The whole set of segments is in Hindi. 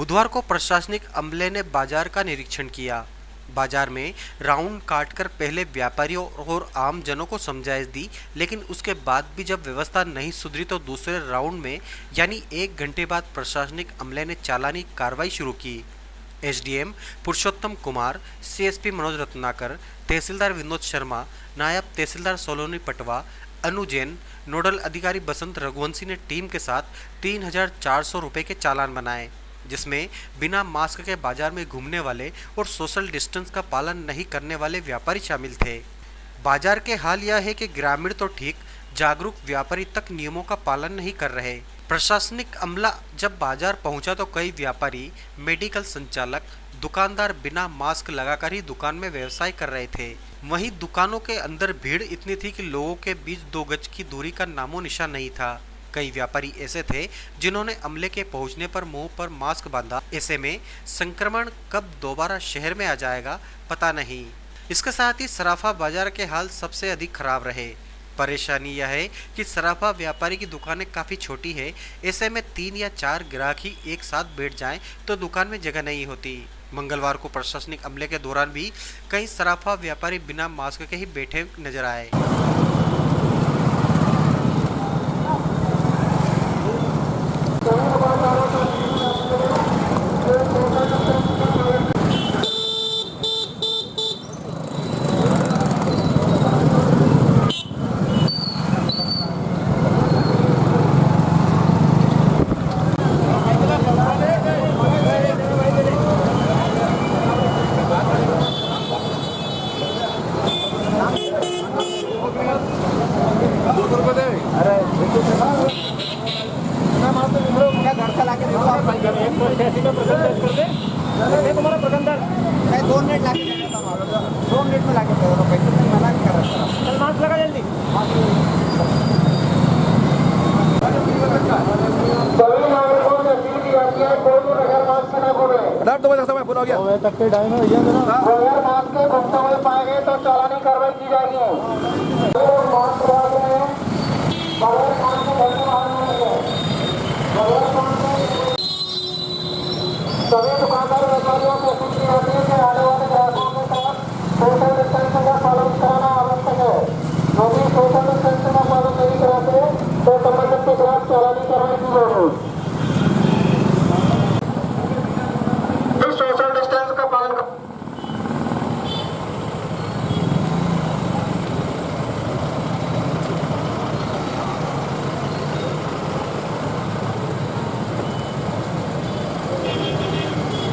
बुधवार को प्रशासनिक अमले ने बाजार का निरीक्षण किया। बाजार में राउंड काटकर पहले व्यापारियों और आम जनों को समझाइश दी, लेकिन उसके बाद भी जब व्यवस्था नहीं सुधरी तो दूसरे राउंड में यानी 1 घंटे बाद प्रशासनिक अमले ने चालानी कार्रवाई शुरू की। एसडीएम पुरुषोत्तम कुमार, सीएसपी मनोज रत्नाकर, तहसीलदार विनोद शर्मा, नायब तहसीलदार सोलोनी पटवा, अनु जैन, नोडल अधिकारी बसंत रघुवंशी ने टीम के साथ 3,400 रुपये के चालान बनाए, जिसमें बिना मास्क के बाजार में घूमने वाले और सोशल डिस्टेंस का पालन नहीं करने वाले व्यापारी शामिल थे। बाजार के हाल यह है कि ग्रामीण तो ठीक, जागरूक व्यापारी तक नियमों का पालन नहीं कर रहे। प्रशासनिक अमला जब बाजार पहुंचा तो कई व्यापारी, मेडिकल संचालक, दुकानदार बिना मास्क लगाकर ही दुकान में व्यवसाय कर रहे थे। वहीं दुकानों के अंदर भीड़ इतनी थी कि लोगों के बीच 2 गज की दूरी का नामो निशान नहीं था। कई व्यापारी ऐसे थे जिन्होंने अमले के पहुंचने पर मुंह पर मास्क बांधा। ऐसे में संक्रमण कब दोबारा शहर में आ जाएगा पता नहीं। इसके साथ ही सराफा बाजार के हाल सबसे अधिक खराब रहे। परेशानी यह है कि सराफा व्यापारी की दुकानें काफ़ी छोटी है। ऐसे में 3 या 4 ग्राहक ही एक साथ बैठ जाएं तो दुकान में जगह नहीं होती। मंगलवार को प्रशासनिक अमले के दौरान भी कई सराफा व्यापारी बिना मास्क के ही बैठे नजर आए। तुम्हारा प्रबंधन 2 मिनट लाके दे देता हूं, 2 मिनट में लाके दे दो, पैसे नहीं मना नहीं कर रहा। चल मास्क लगा जल्दी। सभी नागरिकों से अपील की जाती है कोई भी बगैर मास्क के न घूमे। 2 बजे समय पूरा हो गया, 2 बजे तक के टाइम है भैया मेरा। बगैर मास्क के घूमते हुए पाए गए तो चालानी कार्रवाई की जाएगी। मास्क लगा रहे हैं, बगैर मास्क के घर से बाहर नहीं निकले। बगैर मास्क सभी दुकानदार व्यापारियों को अपील की जाती है कि आने वाले ग्राहकों के साथ सोशल डिस्टेंसिंग का पालन कराना आवश्यक है। यदि सोशल डिस्टेंसिंग का पालन नहीं कराते तो संबंधित के खिलाफ चालानी कार्रवाई की जाएगी। सोशल डिस्टेंस का पालन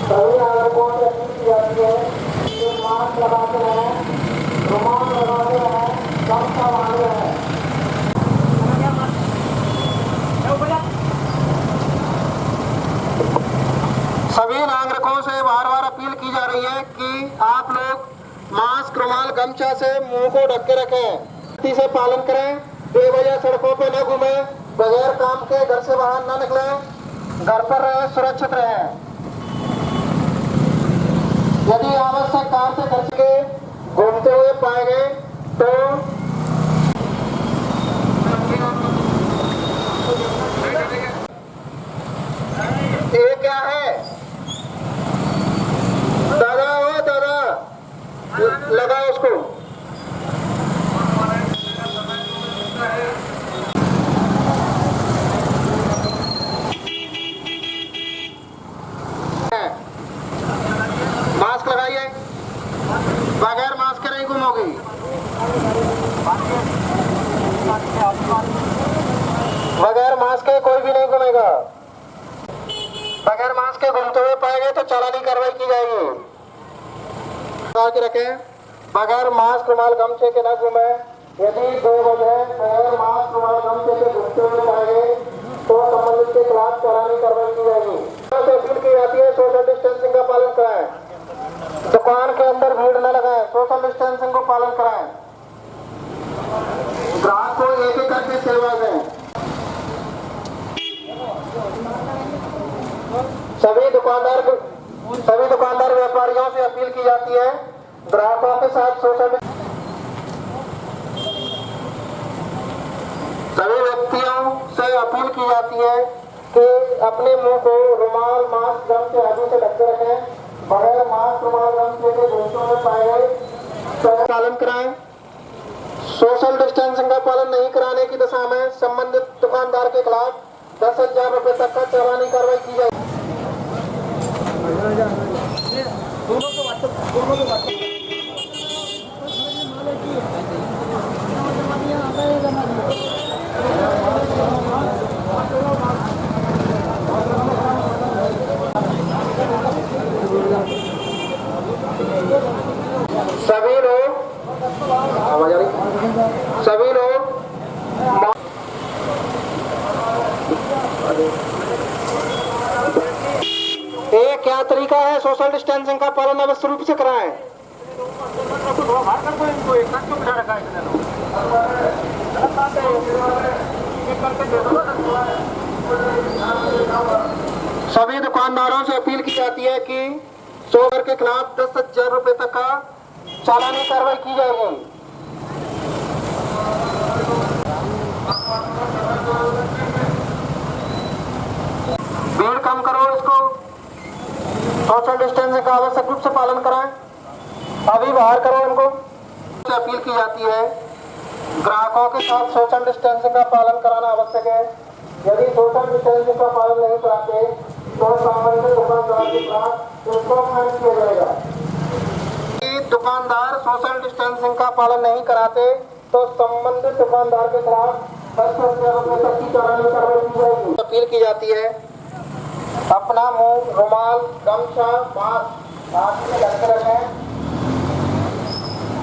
सभी नागरिकों से अपील की जाती है कि मास्क लगाते रहें, रुमाल लगाते रहें, गमछा बांधे रहें। सभी नागरिकों से बार-बार अपील की जा रही है कि आप लोग मास्क, रुमाल, गमछा से मुंह को ढक के रखें, सख्ती से पालन करें, बेवजह सड़कों पर न घूमें, बगैर काम के घर से बाहर न निकलें, घर पर रहें, सुरक्षित रहें। यदि आवश्यक काम से घर के घूमते हुए पाए गए तो ये क्या है दादा, हो दादा लगा उसको। मास्क लगाइए, बगैर मास्क के नहीं घूमोगी। बगैर मास्क के कोई भी नहीं घूमेगा। बगैर मास्क के घूमते हुए पाए गए तो चालानी कार्रवाई की जाएगी। के रखें, बगैर मास्क, रुमाल, गमछे के न घूमे। यदि 2 बजे बगैर मास्क, रुमाल, गमछे के घूमते हुए पाए गए तो संबंधित के खिलाफ चालानी कार्रवाई की जाएगी। अपील की जाती है सोशल डिस्टेंसिंग का पालन कराएं, दुकान के अंदर भीड़ न लगाएं, सोशल डिस्टेंसिंग को पालन कराएं, ग्राहक को एक-एक करके सेवा दें। सभी दुकानदार व्यापारियों से अपील की जाती है ग्राहकों के साथ सोशल सभी व्यक्तियों से अपील की जाती है कि अपने मुंह को रुमाल मास्क गम से आदि से ढक के रखें। बगैर मास्क रुमाल गम से घुटनों में पाए गए तो पालन कराएं। सोशल डिस्टेंसिंग का पालन नहीं कराने की दशा में संबंधित दुकानदार के खिलाफ 10,000 रुपए तक का चालानी कार्रवाई की जाएगी। सभी लोग ये क्या तरीका है सोशल डिस्टेंसिंग का पालन अवश्य रूप से कराएं। सभी दुकानदारों से अपील की जाती है कि चोर के खिलाफ 10,000 रुपए तक का चालानी कार्रवाई की जाएगी। भीड़ कम करो, इसको सोशल डिस्टेंसिंग का आवश्यक रूप से पालन कराएं। अभी बाहर करो इनको। अपील की जाती है ग्राहकों के साथ सोशल डिस्टेंसिंग का पालन कराना आवश्यक है। यदि सोशल डिस्टेंसिंग का पालन नहीं कराते तो संबंधित दुकानदार के खिलाफ एनफोर्समेंट किया जाएगा। दुकानदार सोशल डिस्टेंसिंग का पालन नहीं कराते तो संबंधित दुकानदार के खिलाफ 10,000 रुपए तक की चालानी कार्रवाई की जाएगी। अपील की जाती है अपना मुंह रुमाल गमछा मास्क आदि में ढक के रखें।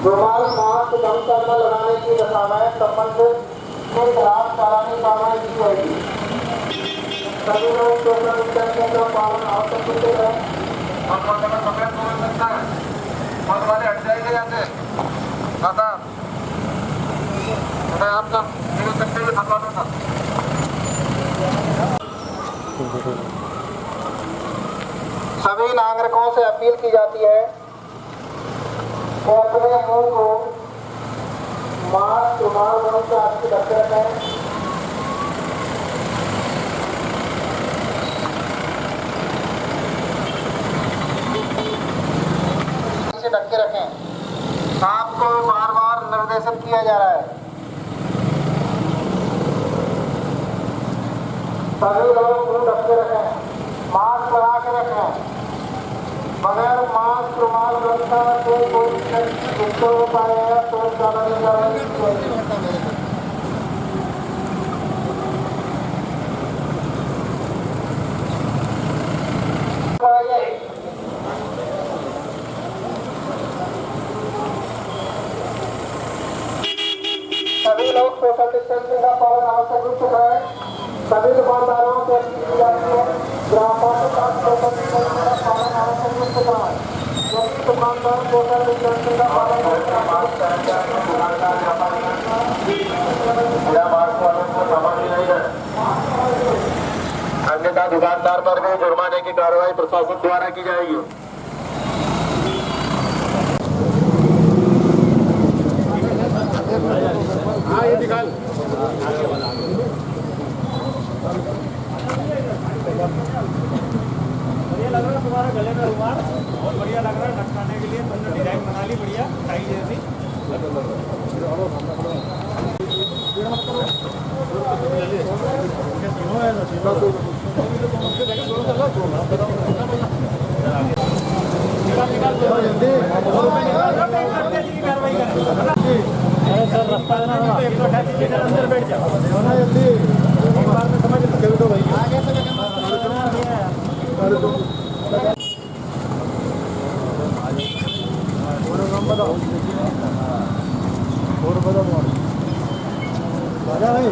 रुमाल मास्क गमछा न लगाने की दशा में संबंधित के खिलाफ चालानी कार्रवाई की जाएगी। सभी लोग सोशल डिस्टेंसिंग का पालन आवश्यक रूप से करें। वाले हट जाएंगे यहाँ से दादा आपका सभी नागरिकों से अपील की जाती है कि अपने मुंह को मास्क रुमाल गम से आदि ढक के रखें। ढक के रखें। आपको बार बार निर्देशित किया जा रहा है। सभी लोग मुंह ढक के रखें, मास्क लगा के रखें। बगैर मास्क रुमाल गमछा से कोई व्यक्ति हो पाएगा तो चालानी कार्रवाई। सभी लोग सोशल डिस्टेंसिंग का पालन आवश्यक रूप से करें। सभी दुकानदारों से अपील की जाती है ग्राहकों के साथ सोशल डिस्टेंसिंग का पालन आवश्यक रूप से करें। यदि दुकानदार सोशल डिस्टेंसिंग का पालन अन्यथा दुकानदार पर भी जुर्माने की कार्रवाई प्रशासन द्वारा की जाएगी। ये निकाल बढ़िया लग रहा है तुम्हारा गले में रुमाल, बहुत बढ़िया लग रहा है। लटकाने के लिए तुमने डिजाइन बना ली बढ़िया टाई जैसी। सर रास्ता देना 128 मीटर अंदर बैठ जाओ जल्दी एक बार में समझ दो भाई आगे से और बताओ राजा भाई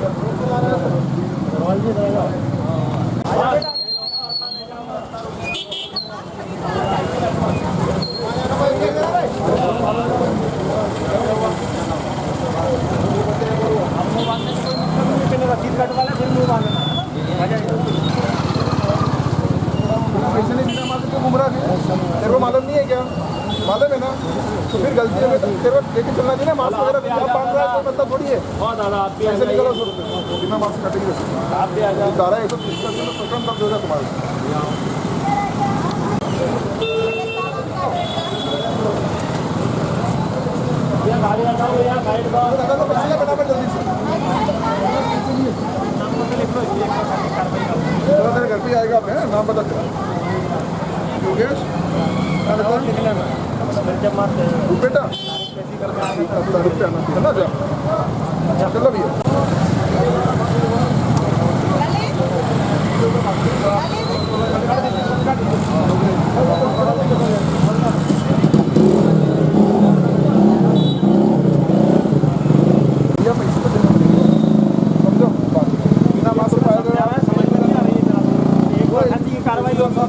रसीद कटवा ले फिर मुँह बांधना पैसे नहीं बिना मालूम क्यों घूम रहा है? तेरे को मालूम नहीं है क्या? मालूम है ना, तो फिर गलती है तो तेरे को लेके चलना चाहिए ना, मास्क वगैरह भी आप बांध रहा है तो मतलब थोड़ी है। बहुत ज़्यादा आप भी ऐसे निकलो बिना मास्क कटेगी वैसे आप भी आ जाओ। दारा है, 130 में प्रकरण दर्ज होगा तुम्हारे। ये गाड़ी हटाओ या साइड का लगा तो बच्चे फटाफट जल्दी से, चलो तेरे घर पे आएगा, अपने नाम बता तेरा योगेश जब मारते हैं बेटा रुपया है ना जा, चलो भैया। भैया पैसे तो देना पड़ेगा, समझो बात, बिना मास्क पाएगा समझ में नहीं आ रही है। एक बार खांसी की कार्रवाई हो तो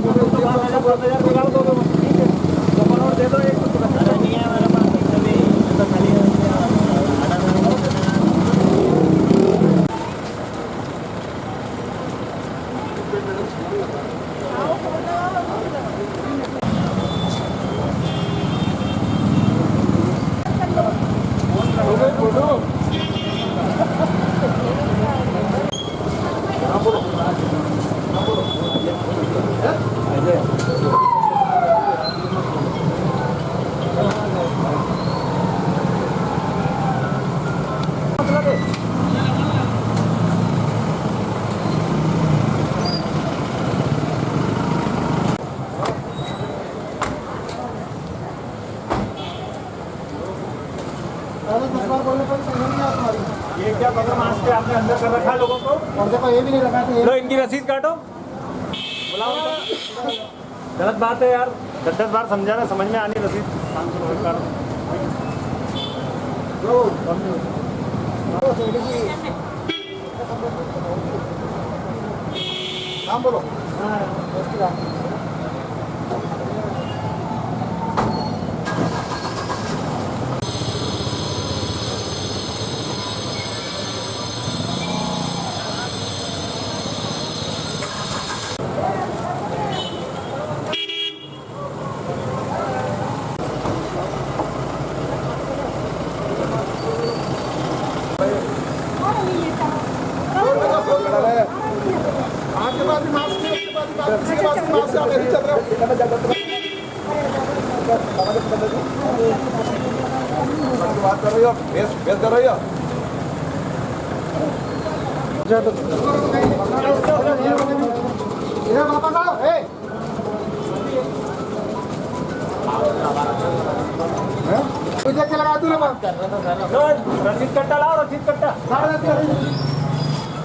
5,000 निकाल दो, ठीक है तो और दे दो। एक तो नहीं है मेरे पास पैसे भी तो खाली है। ये क्या पकड़ मास्क के आपने अंदर कर रखा है लोगों को, और देखो ये भी नहीं रखा था, लो इनकी रसीद काटो, बुलाओ उनको। गलत बात है यार, 10 बार समझाना, समझ में आनी रसीद 500 रुपये काटो। नाम बोलो। आपके पास भी मास्क है, उसके पास भी मास्क, किसी के पास भी मास्क है, आप ऐसे चल रहे हो। बात कर रही हो, बेस कर रही हो। इधर वापस आओ, ए। देख के लगा तू ना बात। लो रसीद कट्टा लाओ, रसीद कट्टा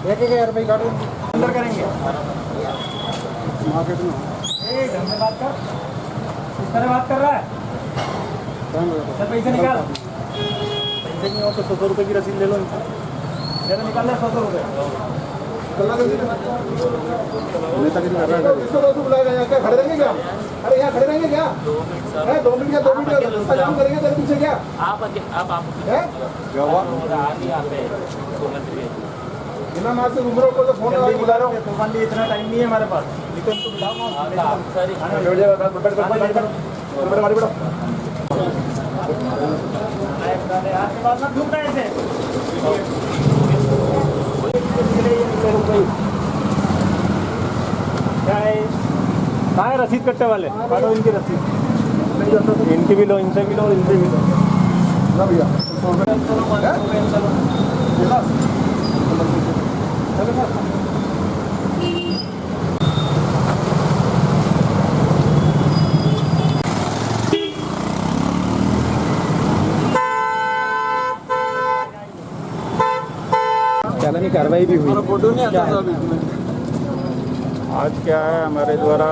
1,000 रुपये काटो। अंदर करेंगे। मार्केट में ढंग से बात कर, किस तरह बात कर रहा है? सर पैसे निकाल, पैसे नहीं हो तो 100 रुपये की रसीद ले लो इनसे, मेरा निकाल ले 100 रुपये। इसको दोस्तों बुलाएगा, यहाँ क्या खड़े रहेंगे क्या? अरे यहाँ खड़े रहेंगे क्या? 2 मिनट क्या 2 मिनट का रास्ता जाम करेंगे तेरे पीछे क्या? आप हैं? क्या हुआ? बिना मास्क से घूम रहे हो, को तो फोन लगा के बुला रहा हूँ। तूफान लिए इतना टाइम नहीं है हमारे पास, नहीं तो इनको बुलाऊंगा। गाड़ी बढ़ो। आपके पास ना धूप ऐसे क्या है? कहाँ है रसीद कट्टे वाले? काटो इनकी रसीद, इनकी भी लो, इनसे भी लो, इनसे भी लो। ना भैया चालानी कार्रवाई भी हुई। फोटो नहीं आता था आज क्या है, हमारे द्वारा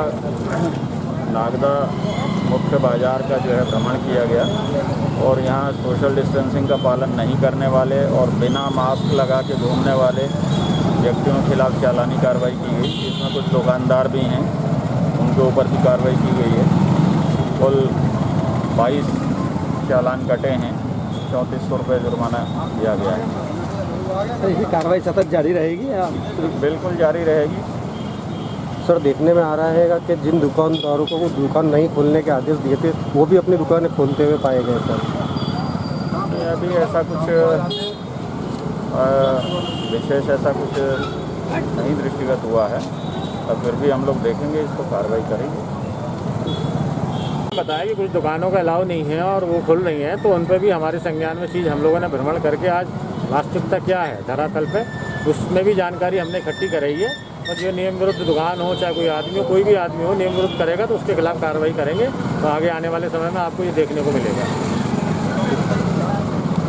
नागदा मुख्य बाज़ार का जो है भ्रमण किया गया और यहाँ सोशल डिस्टेंसिंग का पालन नहीं करने वाले और बिना मास्क लगा के घूमने वाले व्यक्तियों के खिलाफ चालानी कार्रवाई की गई। इसमें कुछ दुकानदार भी हैं, उनके ऊपर भी कार्रवाई की गई है। कुल 22 चालान कटे हैं, 3400 रुपये जुर्माना दिया गया है। कार्रवाई सतत जारी रहेगी या बिल्कुल जारी रहेगी। सर देखने में आ रहा है कि जिन दुकानदारों को वो दुकान नहीं खोलने के आदेश दिए थे वो भी अपनी दुकानें खोलते हुए पाए गए सर। अभी ऐसा कुछ विशेष ऐसा कुछ नहीं दृष्टिगत हुआ है, और फिर भी हम लोग देखेंगे, इसको कार्रवाई करेंगे। बताया कि कुछ दुकानों का अलाउ नहीं है और वो खुल रही हैं, तो उन पर भी हमारे संज्ञान में चीज़ हम लोगों ने भ्रमण करके आज वास्तविकता क्या है धरातल पे उसमें भी जानकारी हमने इकट्ठी कराई है। और जो नियम विरुद्ध दुकान हो, चाहे कोई आदमी हो, कोई भी आदमी हो नियम विरुद्ध करेगा तो उसके खिलाफ कार्रवाई करेंगे। तो आगे आने वाले समय में आपको ये देखने को मिलेगा।